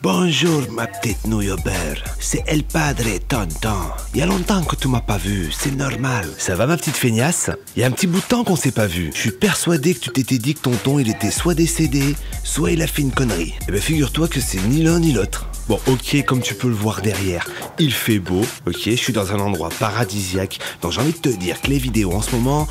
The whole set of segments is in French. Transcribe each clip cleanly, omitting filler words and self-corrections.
Bonjour ma petite nouille au beurre, c'est El Padre Tonton. Il y a longtemps que tu m'as pas vu, c'est normal. Ça va ma petite feignasse? Il y a un petit bout de temps qu'on s'est pas vu. Je suis persuadé que tu t'étais dit que tonton il était soit décédé, soit il a fait une connerie. Eh ben figure-toi que c'est ni l'un ni l'autre. Bon ok, comme tu peux le voir derrière, il fait beau, ok, je suis dans un endroit paradisiaque, donc j'ai envie de te dire que les vidéos en ce moment...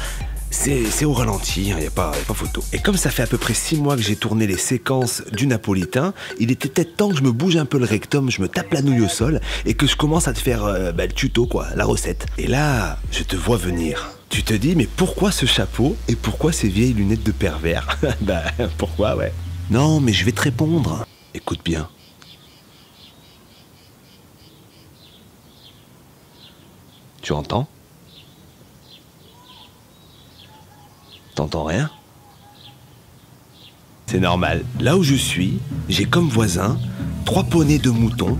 C'est au ralenti, il n'y a pas photo. Et comme ça fait à peu près 6 mois que j'ai tourné les séquences du napolitain, il était peut-être temps que je me bouge un peu le rectum, je me tape la nouille au sol et que je commence à te faire le tuto quoi, la recette. Et là, je te vois venir. Tu te dis mais pourquoi ce chapeau et pourquoi ces vieilles lunettes de pervers? Bah pourquoi ouais. Non mais je vais te répondre. Écoute bien. Tu entends? T'entends rien? C'est normal. Là où je suis, j'ai comme voisin 3 poneys de moutons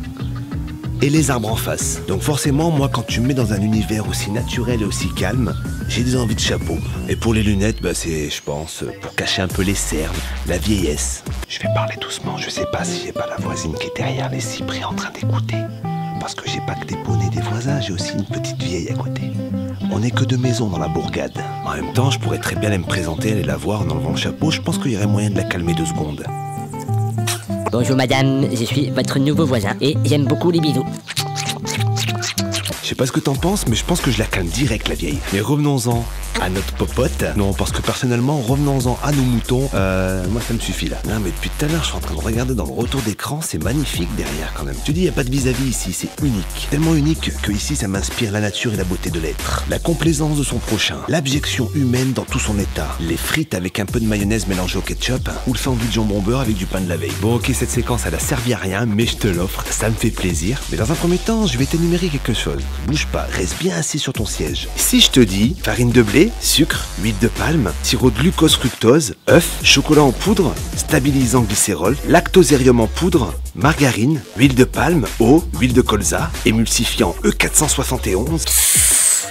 et les arbres en face. Donc forcément, moi, quand tu me mets dans un univers aussi naturel et aussi calme, j'ai des envies de chapeau. Et pour les lunettes, bah c'est, je pense, pour cacher un peu les cernes, la vieillesse. Je vais parler doucement, je sais pas si j'ai pas la voisine qui est derrière les cyprès en train d'écouter. Parce que j'ai pas que des poneys des voisins, j'ai aussi une petite vieille à côté. On n'est que 2 maisons dans la bourgade. En même temps, je pourrais très bien aller me présenter, aller la voir en enlevant le chapeau. Je pense qu'il y aurait moyen de la calmer 2 secondes. Bonjour madame, je suis votre nouveau voisin et j'aime beaucoup les bisous. Je sais pas ce que t'en penses, mais je pense que je la calme direct la vieille. Mais revenons-en à notre popote. Non, parce que personnellement, revenons-en à nos moutons. Moi ça me suffit là. Non mais depuis tout à l'heure, je suis en train de regarder dans le retour d'écran, c'est magnifique derrière quand même. Tu dis, y a pas de vis-à-vis ici, c'est unique. Tellement unique que ici ça m'inspire la nature et la beauté de l'être. La complaisance de son prochain, l'abjection humaine dans tout son état. Les frites avec un peu de mayonnaise mélangée au ketchup, ou le sandwich jambon beurre avec du pain de la veille. Bon ok, cette séquence elle a servi à rien, mais je te l'offre, ça me fait plaisir. Mais dans un premier temps, je vais t'énumérer quelque chose. Bouge pas, reste bien assis sur ton siège. Si je te dis farine de blé, sucre, huile de palme, sirop de glucose fructose, œuf, chocolat en poudre, stabilisant glycérol, lactosérium en poudre, margarine, huile de palme, eau, huile de colza, émulsifiant E471,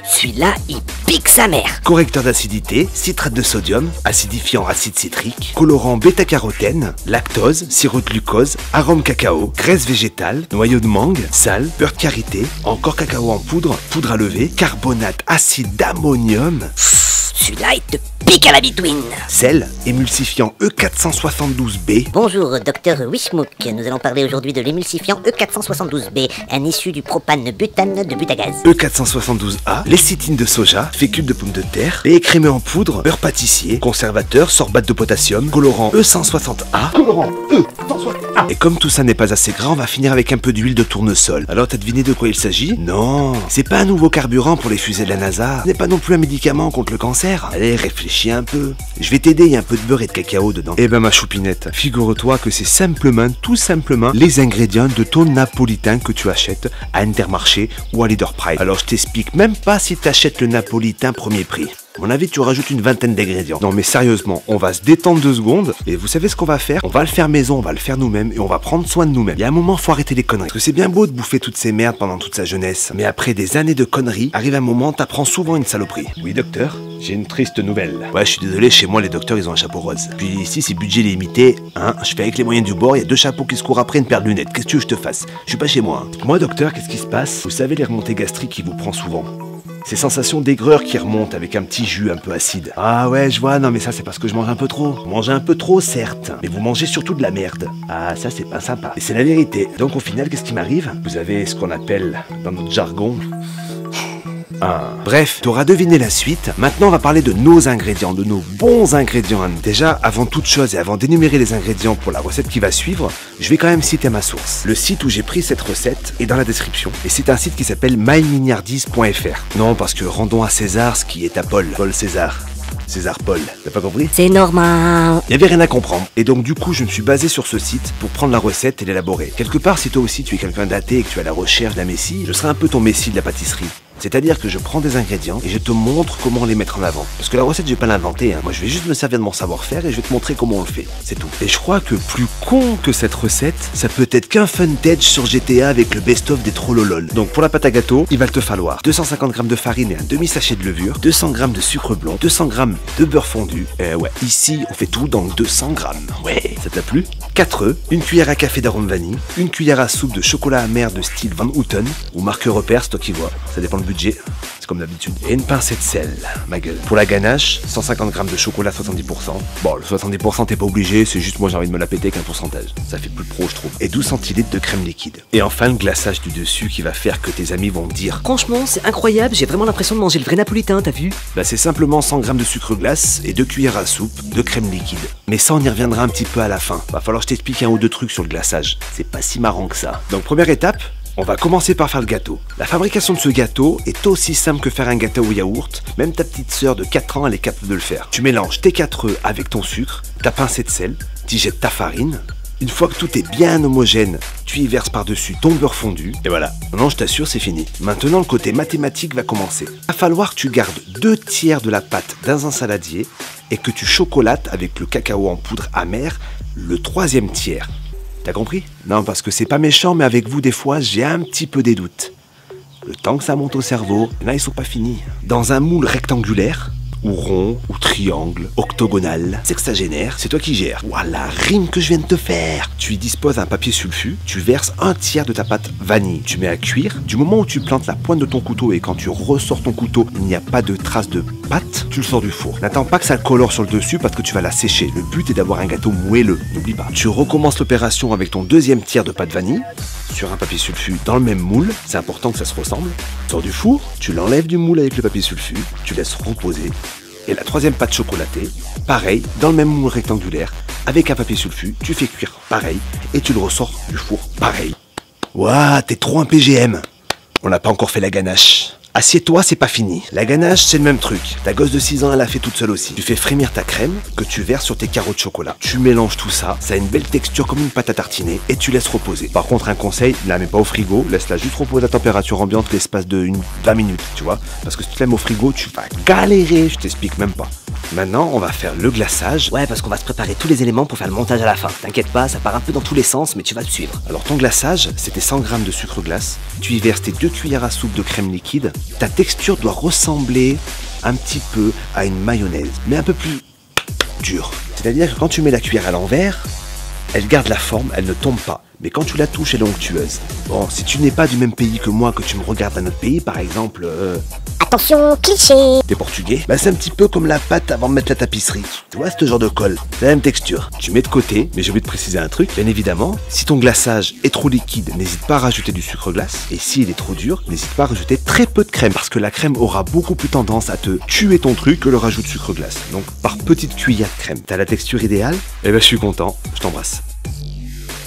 Celui-là, il pique sa mère. correcteur d'acidité, citrate de sodium, acidifiant acide citrique, colorant bêta-carotène, lactose, sirop de glucose, arôme cacao, graisse végétale, noyau de mangue, sal, beurre de karité, encore cacao en poudre, poudre à lever, carbonate acide d'ammonium, Celui-là, il te pique à la bitouine. sel, émulsifiant E472B, Bonjour, docteur Wishmook. Nous allons parler aujourd'hui de l'émulsifiant E472B, un issu du propane butane de butagaz. E472A, lécithine de soja, fécule de pommes de terre, lait écrémé en poudre, beurre pâtissier, conservateur, sorbate de potassium, colorant E160A, colorant E160A. Et comme tout ça n'est pas assez gras, on va finir avec un peu d'huile de tournesol. Alors t'as deviné de quoi il s'agit? Non, c'est pas un nouveau carburant pour les fusées de la NASA, ce n'est pas non plus un médicament contre le cancer. Allez, réfléchis un peu. Je vais t'aider, il y a un peu de beurre et de cacao dedans. Eh ben ma choupinette, figure-toi que c'est simplement, tout simplement, les ingrédients de ton napolitain que tu achètes à Intermarché ou à Leader Price. Alors je t'explique même pas si tu achètes le napolitain premier prix. À mon avis, tu rajoutes une vingtaine d'ingrédients. Non mais sérieusement, on va se détendre 2 secondes et vous savez ce qu'on va faire? On va le faire maison, on va le faire nous-mêmes et on va prendre soin de nous-mêmes. Il y a un moment, faut arrêter les conneries. Parce que c'est bien beau de bouffer toutes ces merdes pendant toute sa jeunesse. Mais après des années de conneries, arrive un moment, t'apprends souvent une saloperie. Oui docteur, j'ai une triste nouvelle. Ouais, je suis désolé, chez moi les docteurs ils ont un chapeau rose. Puis ici c'est budget limité, hein. Je fais avec les moyens du bord, il y a 2 chapeaux qui se courent après une paire de lunettes. Qu'est-ce que tu veux que je te fasse? Je suis pas chez moi. Hein. Moi docteur, qu'est-ce qui se passe? Vous savez les remontées gastriques qui vous prend souvent? Ces sensations d'aigreur qui remontent avec un petit jus un peu acide. Ah ouais, je vois, non mais ça c'est parce que je mange un peu trop. Vous mangez un peu trop, certes, mais vous mangez surtout de la merde. Ah, ça c'est pas sympa. Et c'est la vérité. Donc au final, qu'est-ce qui m'arrive? Vous avez ce qu'on appelle, dans notre jargon... Bref, t'auras deviné la suite. Maintenant, on va parler de nos ingrédients, de nos bons ingrédients. Déjà, avant toute chose et avant d'énumérer les ingrédients pour la recette qui va suivre, je vais quand même citer ma source. Le site où j'ai pris cette recette est dans la description. Et c'est un site qui s'appelle mymignardise.fr. Non, parce que rendons à César ce qui est à Paul. Paul César. César Paul, t'as pas compris? C'est normal. Il y avait rien à comprendre. Et donc du coup, je me suis basé sur ce site pour prendre la recette et l'élaborer. Quelque part, si toi aussi tu es quelqu'un d'athée et que tu es à la recherche d'un messie, je serai un peu ton messie de la pâtisserie. C'est-à-dire que je prends des ingrédients et je te montre comment les mettre en avant. Parce que la recette, je vais pas l'inventer, hein. Moi, je vais juste me servir de mon savoir-faire et je vais te montrer comment on le fait. C'est tout. Et je crois que plus con que cette recette, ça peut être qu'un footage sur GTA avec le best-of des trollolol. Donc pour la pâte à gâteau, il va te falloir 250 g de farine et un demi-sachet de levure, 200 g de sucre blanc, 200 g de beurre fondu. Ouais, ici, on fait tout dans 200 g. Ouais, ça t'a plu? 4 œufs, une cuillère à café d'arôme vanille, une cuillère à soupe de chocolat amer de style Van Houten, ou marque repère, c'est toi qui vois, ça dépend le budget, c'est comme d'habitude. Et une pincée de sel, ma gueule. Pour la ganache, 150 g de chocolat 70%. Bon, le 70% t'es pas obligé, c'est juste moi j'ai envie de me la péter avec un pourcentage. Ça fait plus pro je trouve. Et 12 centilitres de crème liquide. Et enfin le glaçage du dessus qui va faire que tes amis vont te dire: franchement, c'est incroyable, j'ai vraiment l'impression de manger le vrai napolitain, t'as vu? Bah c'est simplement 100 g de sucre glace et 2 cuillères à soupe de crème liquide. Mais ça on y reviendra un petit peu à la fin. Va falloir que je t'explique un ou deux trucs sur le glaçage. C'est pas si marrant que ça. Donc première étape, on va commencer par faire le gâteau. La fabrication de ce gâteau est aussi simple que faire un gâteau au yaourt. Même ta petite sœur de 4 ans, elle est capable de le faire. Tu mélanges tes 4 œufs avec ton sucre, ta pincée de sel, tu y jettes ta farine. Une fois que tout est bien homogène, tu y verses par-dessus ton beurre fondu. Et voilà. Non, je t'assure, c'est fini. Maintenant, le côté mathématique va commencer. Il va falloir que tu gardes 2 tiers de la pâte dans un saladier et que tu chocolates avec le cacao en poudre amer le 3e tiers. T'as compris? Non, parce que c'est pas méchant, mais avec vous, des fois, j'ai un petit peu des doutes. Le temps que ça monte au cerveau, là, ils sont pas finis. Dans un moule rectangulaire, ou rond, ou triangle, octogonal, sexagénaire, c'est toi qui gères. Voilà, rime que je viens de te faire. Tu y disposes un papier sulfu, tu verses 1 tiers de ta pâte vanille, tu mets à cuire. Du moment où tu plantes la pointe de ton couteau et quand tu ressors ton couteau, il n'y a pas de trace de pâte, tu le sors du four. N'attends pas que ça colore sur le dessus parce que tu vas la sécher. Le but est d'avoir un gâteau moelleux, n'oublie pas. Tu recommences l'opération avec ton 2e tiers de pâte vanille, sur un papier sulfu dans le même moule, c'est important que ça se ressemble. Sors du four, tu l'enlèves du moule avec le papier sulfu, tu laisses reposer. Et la 3e pâte chocolatée, pareil, dans le même moule rectangulaire, avec un papier sulfu, tu fais cuire pareil, et tu le ressors du four pareil. Ouah, t'es trop un PGM. On n'a pas encore fait la ganache. Assieds-toi, c'est pas fini. La ganache, c'est le même truc. Ta gosse de 6 ans, elle l'a fait toute seule aussi. Tu fais frémir ta crème, que tu verses sur tes carreaux de chocolat. Tu mélanges tout ça, ça a une belle texture comme une pâte à tartiner, et tu laisses reposer. Par contre, un conseil, ne la mets pas au frigo, laisse-la juste reposer à température ambiante l'espace de 20 minutes, tu vois. Parce que si tu la mets au frigo, tu vas galérer, je t'explique même pas. Maintenant, on va faire le glaçage. Ouais, parce qu'on va se préparer tous les éléments pour faire le montage à la fin. T'inquiète pas, ça part un peu dans tous les sens, mais tu vas te suivre. Alors ton glaçage, c'était 100 g de sucre glace. Tu y verses tes 2 cuillères à soupe de crème liquide. Ta texture doit ressembler un petit peu à une mayonnaise, mais un peu plus dure. C'est-à-dire que quand tu mets la cuillère à l'envers, elle garde la forme, elle ne tombe pas. Mais quand tu la touches, elle est onctueuse. Bon, si tu n'es pas du même pays que moi, que tu me regardes d'un autre pays, par exemple... Attention, cliché! T'es portugais? Bah c'est un petit peu comme la pâte avant de mettre la tapisserie. Tu vois, ce genre de colle. C'est la même texture. Tu mets de côté, mais j'ai oublié de préciser un truc. Bien évidemment, si ton glaçage est trop liquide, n'hésite pas à rajouter du sucre glace. Et s'il est trop dur, n'hésite pas à rajouter très peu de crème. Parce que la crème aura beaucoup plus tendance à te tuer ton truc que le rajout de sucre glace. Donc par petite cuillère de crème. T'as la texture idéale? Eh ben je suis content. Je t'embrasse.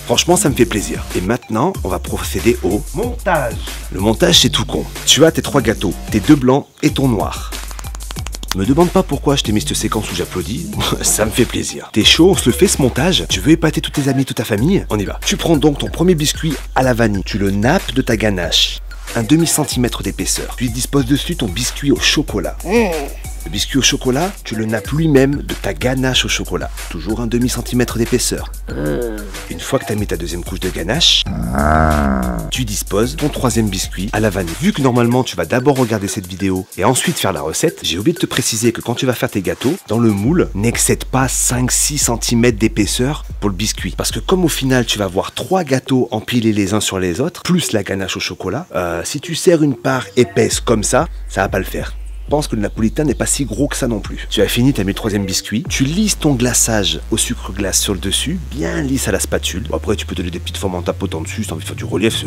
Franchement, ça me fait plaisir. Et maintenant, on va procéder au montage. Le montage, c'est tout con. Tu as tes 3 gâteaux, tes 2 blancs et ton noir. Me demande pas pourquoi je t'ai mis cette séquence où j'applaudis, ça me fait plaisir. T'es chaud, on se le fait ce montage? Tu veux épater tous tes amis, toute ta famille? On y va. Tu prends donc ton premier biscuit à la vanille, tu le nappes de ta ganache, un demi-centimètre d'épaisseur. Tu disposes dessus ton biscuit au chocolat. Le biscuit au chocolat, tu le nappes lui-même de ta ganache au chocolat. Toujours un demi-centimètre d'épaisseur. Une fois que tu as mis ta 2e couche de ganache, tu disposes ton 3e biscuit à la vanille. Vu que normalement tu vas d'abord regarder cette vidéo et ensuite faire la recette, j'ai oublié de te préciser que quand tu vas faire tes gâteaux, dans le moule, n'excède pas 5-6 cm d'épaisseur pour le biscuit. Parce que comme au final tu vas avoir 3 gâteaux empilés les uns sur les autres, plus la ganache au chocolat, si tu sers une part épaisse comme ça va pas le faire. Je pense que le napolitain n'est pas si gros que ça non plus. Tu as fini, tu as mis le 3e biscuit. Tu lisses ton glaçage au sucre glace sur le dessus, bien lisse à la spatule. Bon, après, tu peux donner des petites formes en tapotant dessus si tu as envie de faire du relief.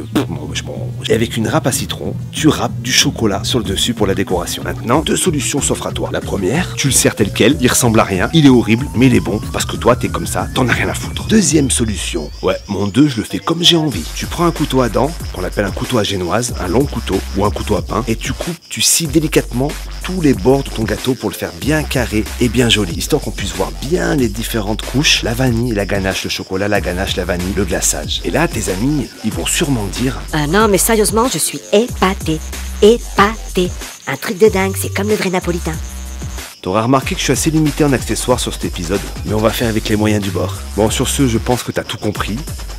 Et avec une râpe à citron, tu râpes du chocolat sur le dessus pour la décoration. Maintenant, 2 solutions s'offrent à toi. La première, tu le sers tel quel, il ressemble à rien, il est horrible, mais il est bon, parce que toi, t'es comme ça, t'en as rien à foutre. 2e solution, ouais, mon 2, je le fais comme j'ai envie. Tu prends un couteau à dents, qu'on appelle un couteau à génoise, un long couteau, ou un couteau à pain, et tu coupes, tu scies délicatement tous les bords de ton gâteau pour le faire bien carré et bien joli, histoire qu'on puisse voir bien les différentes couches, la vanille, la ganache, le chocolat, la ganache, la vanille, le glaçage. Et là, tes amis, ils vont sûrement dire: ah non, mais sérieusement, je suis épatée. testé. Un truc de dingue, c'est comme le vrai napolitain. T'auras remarqué que je suis assez limité en accessoires sur cet épisode, mais on va faire avec les moyens du bord. Bon, sur ce, je pense que t'as tout compris.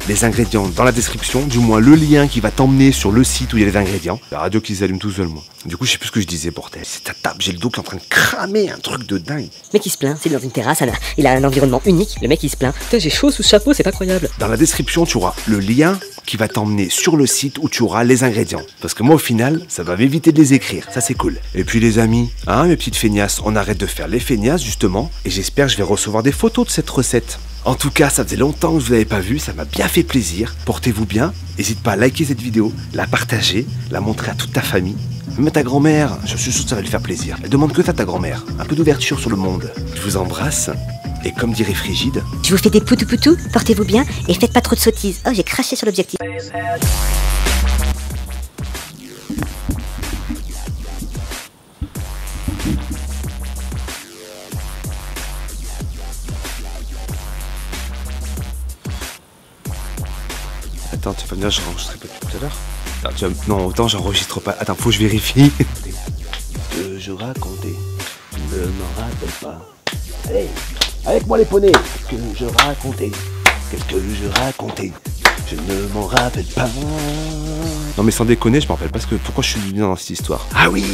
Les ingrédients dans la description, du moins le lien qui va t'emmener sur le site où il y a les ingrédients. La radio qui s'allume tout seul, moi. Du coup, je sais plus ce que je disais, bordel. C'est ta table, j'ai le dos qui est en train de cramer, un truc de dingue. Le mec il se plaint, c'est dans une terrasse, il a un environnement unique, le mec il se plaint. Putain, j'ai chaud sous ce chapeau, c'est incroyable. Dans la description, tu auras le lien qui va t'emmener sur le site où tu auras les ingrédients. Parce que moi, au final, ça va m'éviter de les écrire. Ça, c'est cool. Et puis, les amis, hein, mes petites feignasses, on arrête de faire les feignasses, justement. Et j'espère que je vais recevoir des photos de cette recette. En tout cas, ça faisait longtemps que je vous avais pas vu, ça m'a bien fait plaisir. Portez-vous bien. N'hésite pas à liker cette vidéo, la partager, la montrer à toute ta famille. Même à ta grand-mère, je suis sûr que ça va lui faire plaisir. Elle demande que ça à ta grand-mère. Un peu d'ouverture sur le monde. Je vous embrasse. Et comme dirait Frigide... Je vous fais des poutou-poutou, portez-vous bien et faites pas trop de sottises. Oh, j'ai craché sur l'objectif. Attends, tu vas me dire, j'enregistrerai pas depuis tout à l'heure. Attends, non, autant j'enregistre pas. Attends, faut que je vérifie. Que je racontais, je ne m'en rappelle pas. Allez, avec moi les poneys. Que je racontais, qu'est-ce que je racontais, je ne m'en rappelle pas. Non mais sans déconner, je m'en rappelle pas pourquoi je suis venu dans cette histoire. Ah oui.